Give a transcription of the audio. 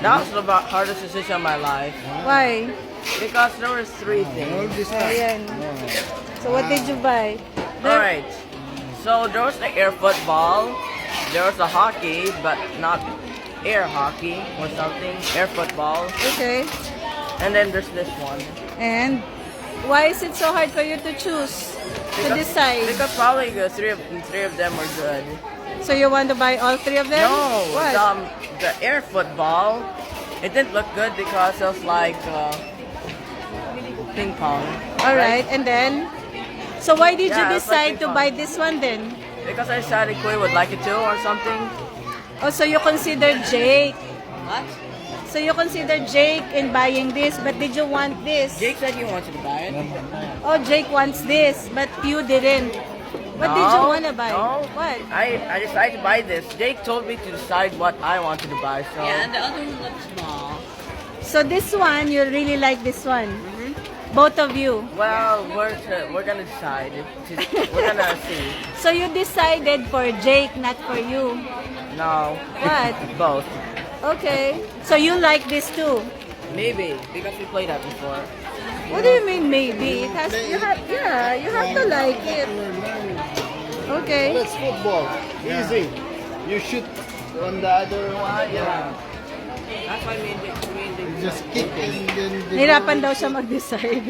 That was the hardest decision of my life. Why? Because there was three things. Ayan. So what did you buy? Alright. So there was the air football. There was the hockey, but not air hockey or something. Air football. Okay. And then there's this one. And why is it so hard for you to choose? To decide? Because probably the three of them were good. So you want to buy all three of them? No, What? the air football, it didn't look good because it was like ping pong. Alright, and then? So why did you Yeah, it's like decide to ping buy pong. this one then? Because I decided Koi would like it too or something. Oh, so you considered Jake. What? So you considered Jake in buying this, but did you want this? Jake said he wanted to buy it. Oh, Jake wants this, but you didn't. What did you want to buy? No. What? I decided to buy this. Jake told me to decide what I wanted to buy. So Yeah, and the other one looks small. So this one, you really like this one? Both of you. well, we're gonna decide. We're gonna see. So you decided for Jake, not for you. No. What? Both. Okay. So you like this too? Maybe because we played that before. What do you mean maybe? It has you have you have to like it. Okay. That's football. Easy. You shoot on the other one. Yeah. That's why me and Jake. You just kick and then the Nahirapan daw siya mag-decide.